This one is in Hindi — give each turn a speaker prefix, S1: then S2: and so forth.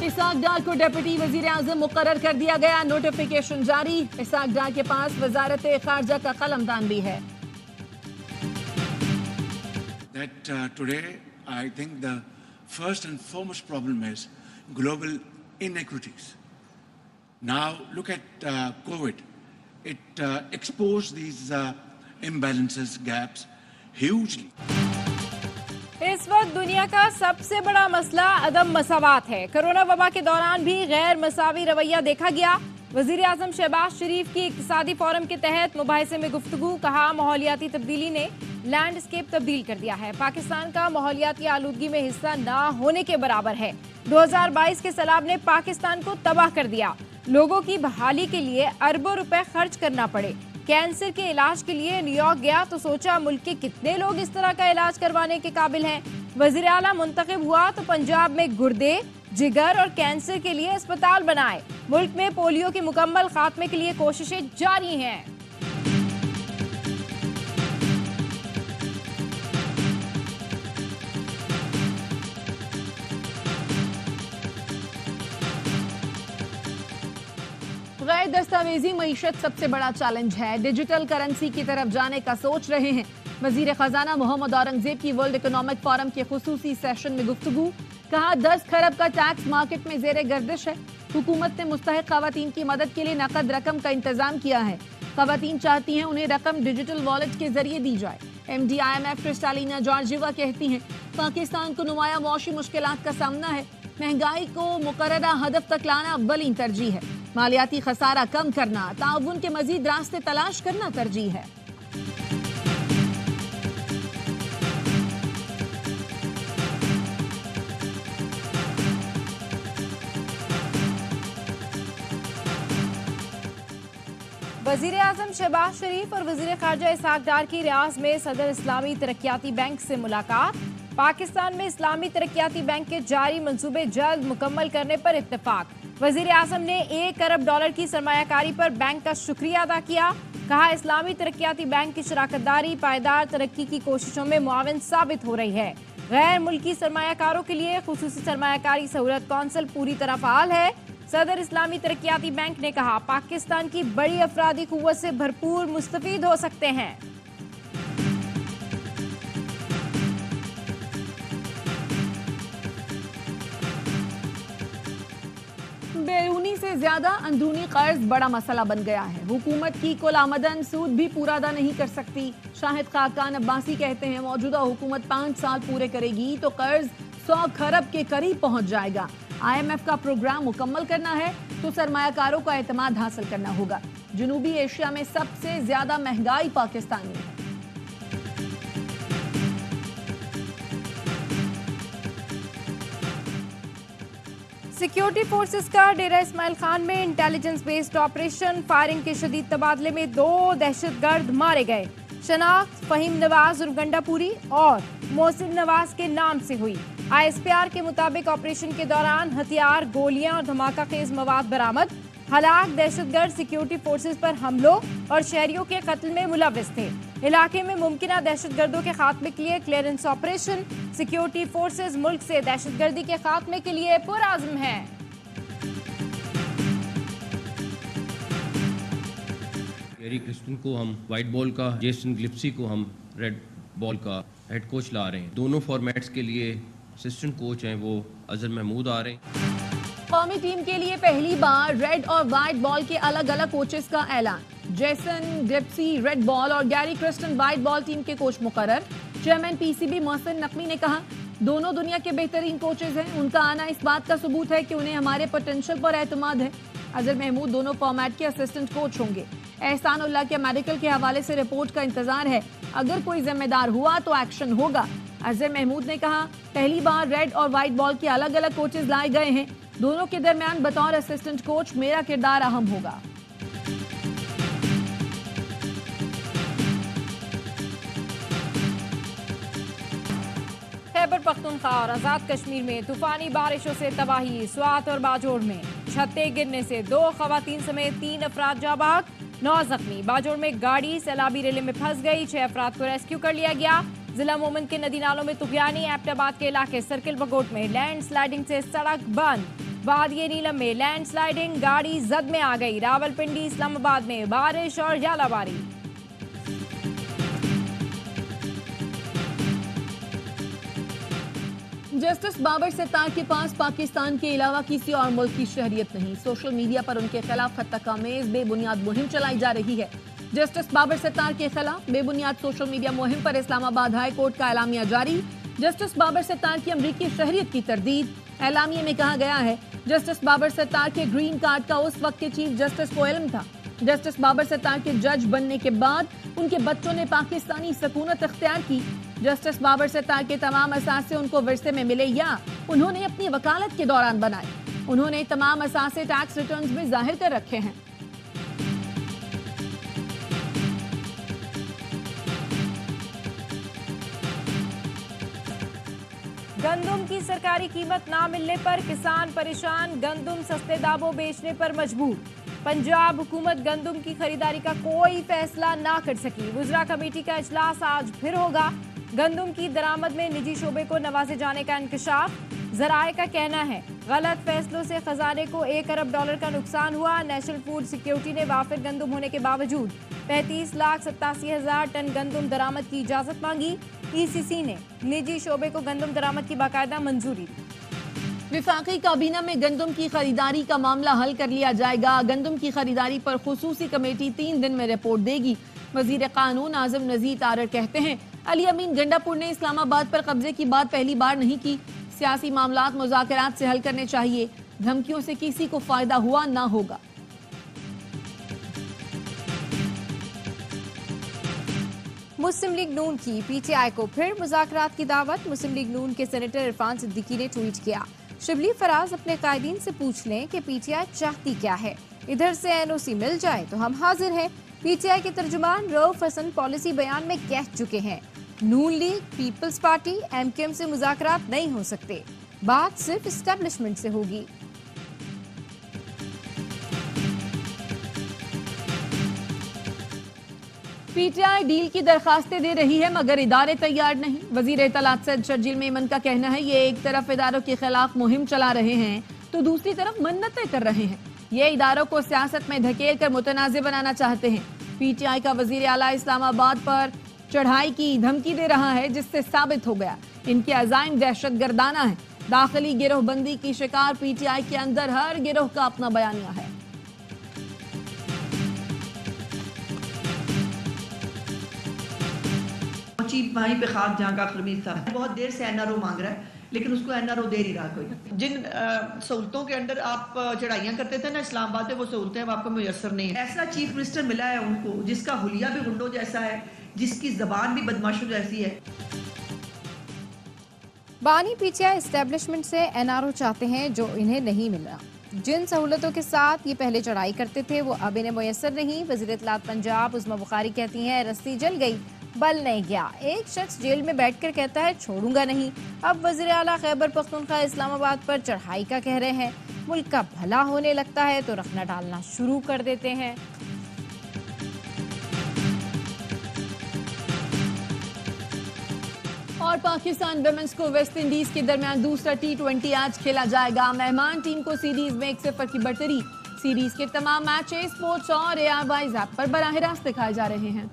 S1: इसाक डार को डिप्टी वजीर आजम मुकर्रर कर दिया गया, नोटिफिकेशन जारी। इसाक डार के पास वजारत खारजा का कलमदान भी है।
S2: Today, I think the first and foremost problem is global inequities. Now, look at COVID. It exposed these imbalances, gaps hugely.
S3: इस वक्त दुनिया का सबसे बड़ा मसला अदम मसावात है। कोरोना वबा के दौरान भी गैर मसावी रवैया देखा गया। वजीर आजम शहबाज शरीफ की इक्तिसादी फोरम के तहत मुबाहिसे में गुफ्तगू, कहा माहौलियाती तब्दीली ने लैंडस्केप तब्दील कर दिया है, पाकिस्तान का माहौलियाती आलूदगी में हिस्सा ना होने के बराबर है। 2022 के सैलाब ने पाकिस्तान को तबाह कर दिया, लोगों की बहाली के लिए अरबों रुपए खर्च करना पड़े। कैंसर के इलाज के लिए न्यूयॉर्क गया तो सोचा मुल्क के कितने लोग इस तरह का इलाज करवाने के काबिल हैं। वजीर आला मुंतखब हुआ तो पंजाब में गुर्दे, जिगर और कैंसर के लिए अस्पताल बनाए। मुल्क में पोलियो के मुकम्मल खात्मे के लिए कोशिशें जारी हैं।
S1: गैर दस्तावेजी मईशत सबसे बड़ा चैलेंज है, डिजिटल करेंसी की तरफ जाने का सोच रहे हैं। वजीर खजाना मोहम्मद औरंगजेब की वर्ल्ड इकोनॉमिक फोरम के खुसूसी सेशन में गुफ्तगू, कहा 10 खरब का टैक्स मार्केट में जेर गर्दिश है। हुकूमत ने मुस्तहिक खवातीन की मदद के लिए नकद रकम का इंतजाम किया है। खवातीन चाहती हैं उन्हें रकम डिजिटल वॉलेट के जरिए दी जाए। MD IMF क्रिस्टालिना जॉर्जिवा कहती हैं पाकिस्तान को नुमाया मौशी मुश्किलात का सामना है, महंगाई को मुकर्ररा हदफ तक लाना अव्वली तरजीह है, मालियाती खसारा कम करना, ताउन के मजीद रास्ते तलाश करना तरजीह है।
S3: वजीर आजम शहबाज शरीफ और वजीर खारजा इसाक डार की रियाज में सदर इस्लामी तरक्याती बैंक से मुलाकात। पाकिस्तान में इस्लामी तरक्याती बैंक के जारी मंसूबे जल्द मुकम्मल करने पर इत्तेफाक। वजीर आजम ने $1 अरब की सरमायाकारी पर बैंक का शुक्रिया अदा किया, कहा इस्लामी तरक्याती बैंक की शराकतदारी पायदार तरक्की की कोशिशों में मुआविन साबित हो रही है। गैर मुल्की सरमायाकारों के लिए खुसूसी सरमायाकारी सहूलत कौंसिल पूरी तरह फाल है। सदर इस्लामी तरक्याती बैंक ने कहा पाकिस्तान की बड़ी अफरादी कुव्वत से भरपूर मुस्तफीद हो सकते हैं।
S1: बैरूनी से ज्यादा अंदरूनी कर्ज बड़ा मसला बन गया है। हुकूमत की कुल आमदन सूद भी पूरा अदा नहीं कर सकती। शाहिद खाकान अब्बासी कहते हैं मौजूदा हुकूमत 5 साल पूरे करेगी तो कर्ज 100 खरब के करीब पहुंच जाएगा। IMF का प्रोग्राम मुकम्मल करना है तो सरमायाकारों का एतमाद हासिल करना होगा। जनूबी एशिया में सबसे ज्यादा महंगाई पाकिस्तान में है।
S3: सिक्योरिटी फोर्सेस का डेरा इस्माइल खान में इंटेलिजेंस बेस्ड ऑपरेशन, फायरिंग के शदीद तबादले में 2 दहशतगर्द मारे गए। शनाख्त फहीम नवाज उर्फ गंडापुरी और मोहसिन नवाज के नाम से हुई। ISPR के मुताबिक ऑपरेशन के दौरान हथियार, गोलियां और धमाका खेज मवाद बरामद। हलाक दहशतगर्द सिक्योरिटी फोर्सेस पर हमलों और शहरियों के कत्ल में मुलविस थे। इलाके में मुमकिन दहशतगर्दों के खात्मे के लिए क्लियरेंस ऑपरेशन। सिक्योरिटी फोर्सेस मुल्क से दहशतगर्दी के खात्मे के लिए पुरआज़्म हैं।
S4: गैरी क्रिस्टन को हम वाइट बॉल का, जेसन ग्लिप्सी को हम रेड बॉल का हेड कोच ला रहे हैं। दोनों फॉर्मेट्स के लिए असिस्टेंट कोच हैं वो अजहर महमूद आ रहे हैं।
S1: कौमी टीम के लिए पहली बार रेड और व्हाइट बॉल के अलग अलग कोचेस का ऐलान। जेसन ग्लिप्सी रेड बॉल और Gary Kristen white ball team के कोच मुकर्रर। चेयरमैन PCB मोहसिन नकवी ने कहा दोनों दुनिया के बेहतरीन कोचेस हैं, उनका आना इस बात का सबूत है कि उन्हें हमारे पोटेंशियल पर एतमाद है। अजहर महमूद दोनों फॉर्मेट के असिस्टेंट कोच होंगे। एहसान उल्लाह के मेडिकल के हवाले से रिपोर्ट का इंतजार है, अगर कोई जिम्मेदार हुआ तो एक्शन होगा। अजहर महमूद ने कहा पहली बार रेड और व्हाइट बॉल के अलग अलग कोचेस लाए गए हैं, दोनों के दरमियान बतौर असिस्टेंट कोच मेरा किरदार अहम होगा।
S3: खैबर पख्तूनख्वा और आजाद कश्मीर में तूफानी बारिशों से तबाही। स्वात और बाजोड़ में छतें गिरने से 2 खवातीन समेत 3 अफराद जाबाक, 9 जख्मी। बाजोड़ में गाड़ी सैलाबी रेले में फंस गई, 6 अफराद को रेस्क्यू कर लिया गया। जिला मोमिन के नदी नालों में तुगयानी। एबटाबाद के इलाके सर्किल बगोट में लैंड स्लाइडिंग से सड़क बंद। वादिये नीलम में लैंडस्लाइडिंग, गाड़ी जद में आ गई। रावलपिंडी इस्लामाबाद में बारिश और झालावारी।
S1: जस्टिस बाबर सत्तार के पास पाकिस्तान के अलावा किसी और मुल्क की शहरियत नहीं। सोशल मीडिया पर उनके खिलाफ हत्याकामेज बेबुनियाद मुहिम चलाई जा रही है। जस्टिस बाबर सत्तार के खिलाफ बेबुनियाद सोशल मीडिया मुहिम पर इस्लामाबाद हाई कोर्ट का एलामिया जारी। जस्टिस बाबर सत्तार की अमरीकी शहरियत की तरदीद। एलामिया में कहा गया है, जस्टिस बाबर सत्तार के ग्रीन कार्ड का उस वक्त के चीफ जस्टिस को इल्म था। जस्टिस बाबर सत्तार के जज बनने के बाद उनके बच्चों ने पाकिस्तानी सकूनत अख्तियार की। जस्टिस बाबर सत्तार के तमाम असासे उनको विरसे में मिले या उन्होंने अपनी वकालत के दौरान बनाए। उन्होंने तमाम असासे टैक्स रिटर्न्स में जाहिर कर रखे हैं।
S3: गंदुम की सरकारी कीमत ना मिलने पर किसान परेशान, गंदुम सस्ते दामों बेचने पर मजबूर। पंजाब हुकूमत गंदुम की खरीदारी का कोई फैसला ना कर सकी। वुज़रा कमेटी का इजलास आज फिर होगा। गंदुम की दरामद में निजी शोबे को नवाजे जाने का इंकशाफ। जराए का कहना है, गलत फैसलों से खजाने को $1 अरब का नुकसान हुआ। नेशनल फूड सिक्योरिटी ने वाफिर गंदुम होने के बावजूद 35,87,000 टन गंदुम दरामद की इजाजत मांगी। ECC ने निजी शोबे को गंदुम दरामद की बाकायदा मंजूरी दी।
S1: विफाकी काबीना में गंदुम की खरीदारी का मामला हल कर लिया जाएगा। गंदुम की खरीदारी पर खुसूसी कमेटी 3 दिन में रिपोर्ट देगी। वजीर कानून आजम नजीर तारड़ कहते हैं, अली अमीन गंडापुर ने इस्लामाबाद पर कब्जे की बात पहली बार नहीं की। सियासी मामलात मुज़ाकरात से हल करने चाहिए। धमकियों से किसी को फायदा हुआ ना होगा।
S3: मुस्लिम लीग नून की PTI को फिर मुज़ाकरात की दावत। मुस्लिम लीग नून के सेनेटर इरफान सिद्दीकी ने ट्वीट किया, शिबली फराज अपने कायदीन से पूछ लें कि PTI चाहती क्या है। इधर से NOC मिल जाए तो हम हाजिर हैं। PTI के तर्जुमान रऊफ हसन पॉलिसी बयान में कह चुके हैं, नून लीग, पीपल्स पार्टी, MKM से मुज़ाकरात नहीं हो सकते, बात सिर्फ एस्टेब्लिशमेंट से होगी।
S1: PTI डील की दरखास्तें दे रही है मगर इदारे तैयार नहीं। वजीर इत्तलात सैयद शर्जील मेमन का कहना है, ये एक तरफ इदारों के खिलाफ मुहिम चला रहे हैं तो दूसरी तरफ मन्नतें कर रहे हैं। ये इदारों को सियासत में धकेल कर मुतनाज़े बनाना चाहते हैं। PTI का वजीर आला इस्लामाबाद पर चढ़ाई की धमकी दे रहा है, जिससे साबित हो गया इनके अज़ाइम दहशत गर्दाना है। दाखिली गिरोहबंदी की शिकार PTI के अंदर हर गिरोह का अपना बयानिया है।
S5: वहीं पे खाक जहाँ का खमीज था, बहुत देर से NRO मांग रहा है लेकिन उसको NRO दे नहीं रहा कोई। जिन सहूलतों के अंडर आप चढ़ाइयाँ करते थे ना इस्लामाबाद में, वो सहूलतें अब आपको मुयसर नहीं है। ऐसा चीफ मिनिस्टर मिला है उनको जिसका हुलिया भी गुंडों जैसा है, जिसकी जबान भी बदमाशों जैसी है।
S3: बानी PTI एस्टेब्लिशमेंट से NRO चाहते हैं जो इन्हें नहीं मिला। जिन सहूलतों के साथ ये पहले चढ़ाई करते थे वो अब इन्हें मुयसर नहीं। वज़ीर इत्तलात पंजाब उस्मा बुखारी कहती हैं, रस्सी जल गई बल नहीं गया। एक शख्स जेल में बैठकर कहता है छोड़ूंगा नहीं। अब वज़ीर आला खैबर पख्तूनख्वा इस्लामाबाद पर चढ़ाई का कह रहे हैं। मुल्क का भला होने लगता है तो रखना डालना शुरू कर देते हैं।
S1: और पाकिस्तान विमेंस को वेस्ट इंडीज के दरमियान दूसरा T20 आज खेला जाएगा। मेहमान टीम को सीरीज में 1-0 की बढ़तरी। सीरीज के तमाम मैचेस स्पोर्ट्स और ARY ऐप पर बराह रास्त दिखाए जा रहे हैं।